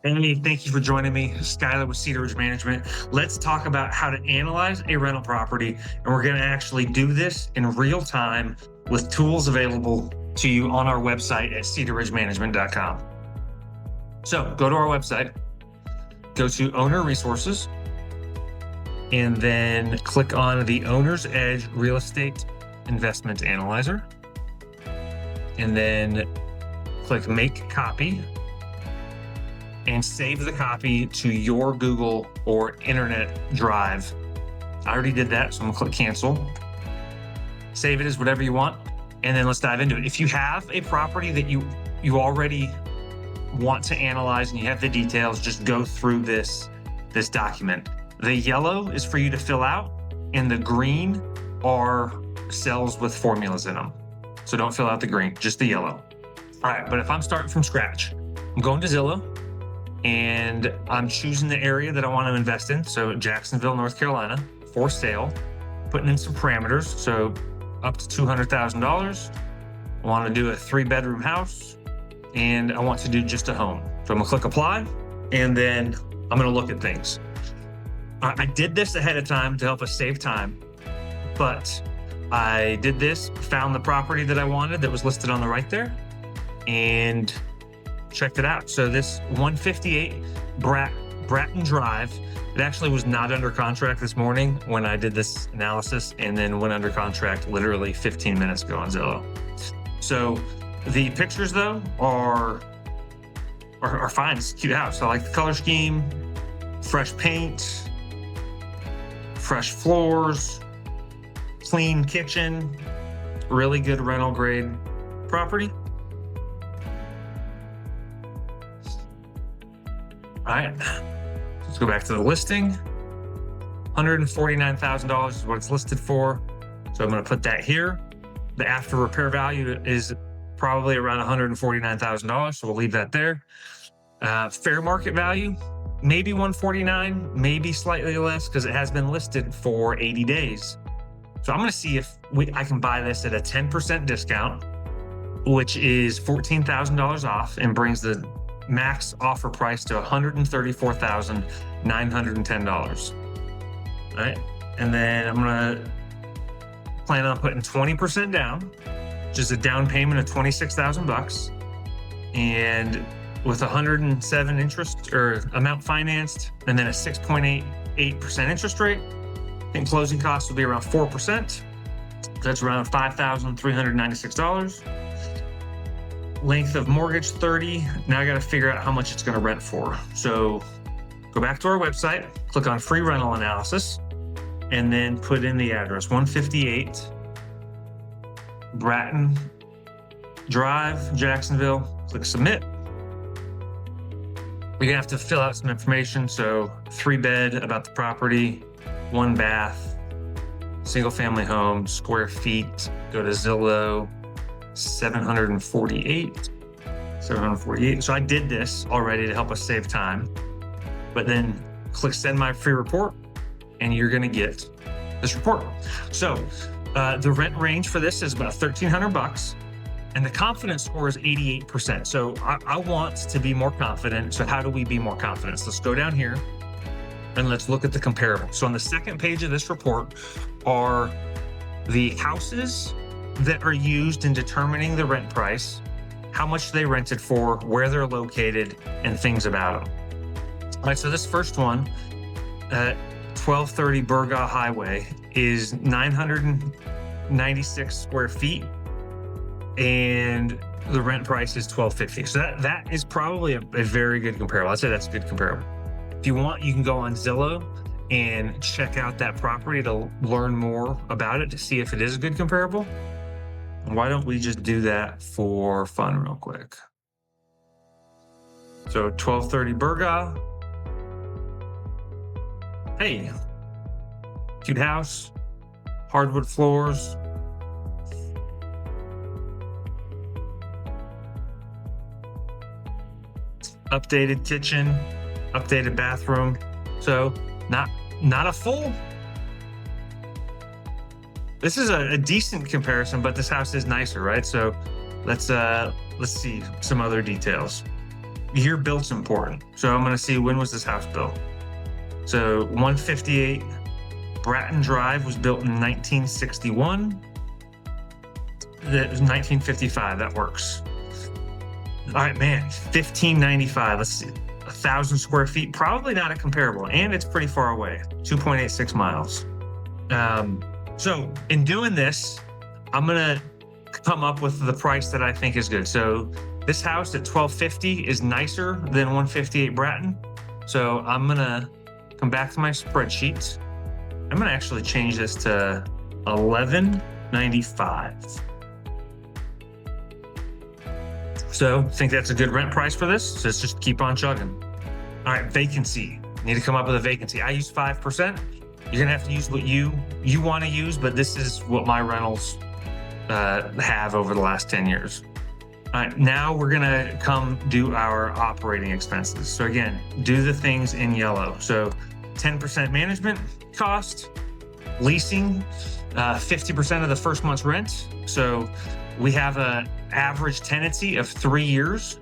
Andy, thank you for joining me. Skylar with Cedar Ridge Management. Let's talk about how to analyze a rental property. And we're going to actually do this in real time with tools available to you on our website at cedarridgemanagement.com. So go to our website, go to Owner Resources, and then click on the Owner's Edge Real Estate Investment Analyzer. And then click Make Copy and save the copy to your Google or internet drive. I already did that, so I'm gonna click cancel. Save it as whatever you want, and then let's dive into it. If you have a property that you already want to analyze and you have the details, just go through this document. The yellow is for you to fill out, and the green are cells with formulas in them. So don't fill out the green, just the yellow. All right, but if I'm starting from scratch, I'm going to Zillow, and I'm choosing the area that I want to invest in. So Jacksonville, North Carolina, for sale, putting in some parameters. So up to $200,000. I want to do a 3-bedroom house, and I want to do just a home. So I'm gonna click apply, and then I'm gonna look at things. I did this ahead of time to help us save time, but I did this, found the property that I wanted that was listed on the right there, and checked it out. So this 158 Bratton Drive, it actually was not under contract this morning when I did this analysis, and then went under contract literally 15 minutes ago on Zillow. So the pictures though are fine. It's a cute house. I like the color scheme, fresh paint, fresh floors, clean kitchen, really good rental grade property. All right, let's go back to the listing. $149,000 is what it's listed for. So I'm going to put that here. The after repair value is probably around $149,000. So we'll leave that there. Fair market value, maybe 149, maybe slightly less because it has been listed for 80 days. So I'm going to see if I can buy this at a 10% discount, which is $14,000 off, and brings the max offer price to $134,910. All right. And then I'm going to plan on putting 20% down, which is a down payment of $26,000. And with 107 interest or amount financed, and then a 6.88% interest rate, I think closing costs will be around 4%. That's around $5,396. Length of mortgage 30. Now I got to figure out how much it's going to rent for. So go back to our website, click on free rental analysis, and then put in the address 158 Bratton Drive, Jacksonville. Click submit. You're gonna have to fill out some information. So 3-bed, about the property, 1 bath, single family home, square feet. Go to Zillow. 748. So I did this already to help us save time, but then click send my free report, and you're going to get this report. So the rent range for this is about $1,300, and the confidence score is 88%. So I want to be more confident. So how do we be more confident? So let's go down here and let's look at the comparable. So on the second page of this report are the houses that are used in determining the rent price, how much they rented for, where they're located, and things about them. All right, so this first one, 1230 Burgaw Highway, is 996 square feet, and the rent price is $1,250. So that is probably a very good comparable. I'd say that's a good comparable. If you want, you can go on Zillow and check out that property to learn more about it, to see if it is a good comparable. Why don't we just do that for fun real quick? So 1230 Burgaw. Hey, cute house, hardwood floors. Updated kitchen, updated bathroom. So not a full. This is a decent comparison, but this house is nicer, right? So let's see some other details. year built's important. So I'm going to see, when was this house built? So 158 Bratton Drive was built in 1961. That was 1955. That works. All right, man, 1595. Let's see, 1,000 square feet. Probably not a comparable, and it's pretty far away. 2.86 miles. So in doing this, I'm gonna come up with the price that I think is good. So this house at 1,250 is nicer than 158 Bratton. So I'm gonna come back to my spreadsheet. I'm gonna actually change this to 1195. So think that's a good rent price for this. So let's just keep on chugging. All right, vacancy. Need to come up with a vacancy. I use 5%. You're gonna have to use what you want to use, but this is what my rentals have over the last 10 years. All right, now we're gonna come do our operating expenses. So again, do the things in yellow. So 10% management cost, leasing, 50% of the first month's rent. So we have an average tenancy of 3 years.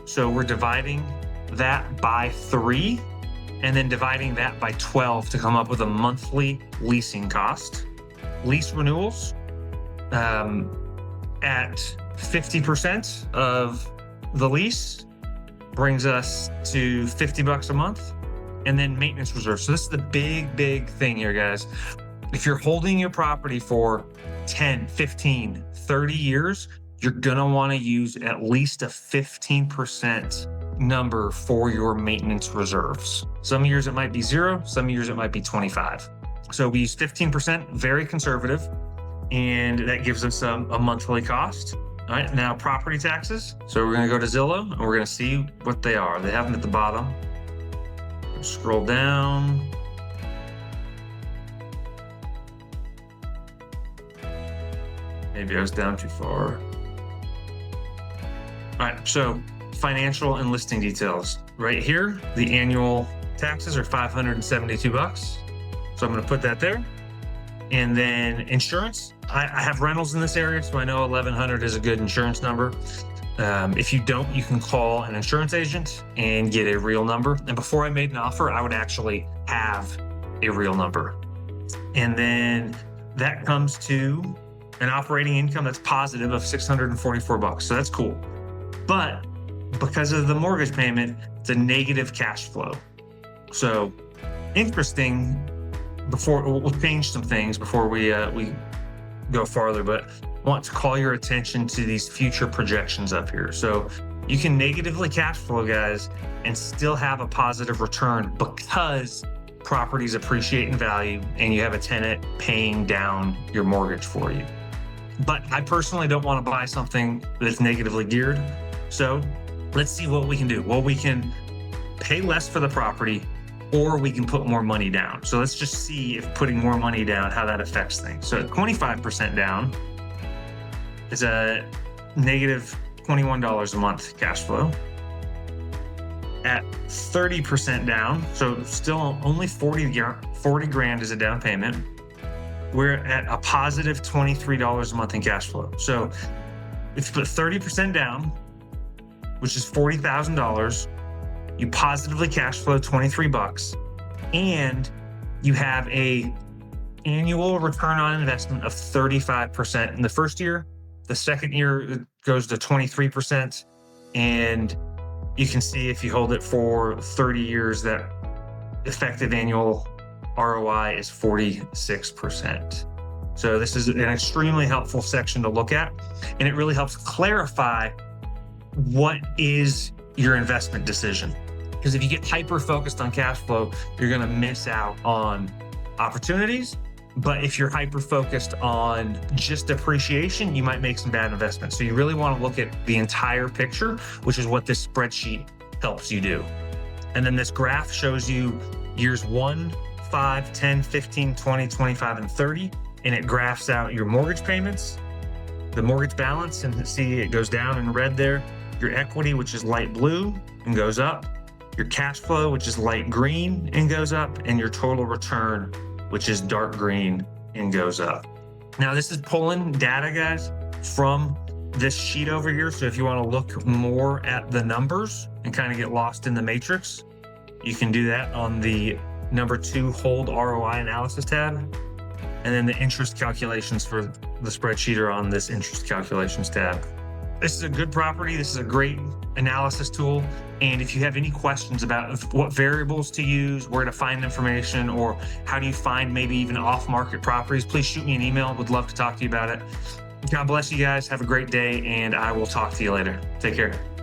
So we're dividing that by 3 and then dividing that by 12 to come up with a monthly leasing cost. Lease renewals at 50% of the lease brings us to $50 a month. And then maintenance reserve. So this is the big thing here, guys. If you're holding your property for 10, 15, 30 years, you're gonna wanna use at least a 15% number for your maintenance reserves. Some years it might be 0, some years it might be 25. So we use 15%, very conservative, and that gives us a monthly cost. All right, now property taxes. So we're gonna go to Zillow and we're gonna see what they are. They have them at the bottom. Scroll down. Maybe I was down too far. All right, so financial and listing details. Right here, the annual taxes are $572. So I'm gonna put that there. And then insurance, I have rentals in this area, so I know 1,100 is a good insurance number. If you don't, you can call an insurance agent and get a real number. And before I made an offer, I would actually have a real number. And then that comes to an operating income that's positive of $644. So that's cool. But because of the mortgage payment, it's a negative cash flow. So interesting. We'll change some things before we go farther, but I want to call your attention to these future projections up here. So you can negatively cash flow, guys, and still have a positive return because properties appreciate in value and you have a tenant paying down your mortgage for you. But I personally don't want to buy something that's negatively geared. So let's see what we can do. Well, we can pay less for the property, or we can put more money down. So let's just see if putting more money down, how that affects things. So 25% down is a negative $21 a month cash flow. At 30% down, so still only 40 grand is a down payment, we're at a positive $23 a month in cash flow. So if you put 30% down, which is $40,000, you positively cash flow $23, and you have a annual return on investment of 35% in the first year. The second year it goes to 23%, and you can see if you hold it for 30 years, that effective annual ROI is 46%. So this is an extremely helpful section to look at, and it really helps clarify what is your investment decision. Because if you get hyper focused on cash flow, you're going to miss out on opportunities. But if you're hyper focused on just appreciation, you might make some bad investments. So you really want to look at the entire picture, which is what this spreadsheet helps you do. And then this graph shows you years 1, 5, 10, 15, 20, 25, and 30. And it graphs out your mortgage payments, the mortgage balance, and see it goes down in red there. Your equity, which is light blue and goes up. Your cash flow, which is light green and goes up, and your total return, which is dark green and goes up. Now, this is pulling data, guys, from this sheet over here. So if you want to look more at the numbers and kind of get lost in the matrix, you can do that on the number 2 hold ROI analysis tab. And then the interest calculations for the spreadsheet are on this interest calculations tab. This is a good property. This is a great analysis tool. And if you have any questions about what variables to use, where to find information, or how do you find maybe even off-market properties, please shoot me an email. Would love to talk to you about it. God bless you guys. Have a great day, and I will talk to you later. Take care.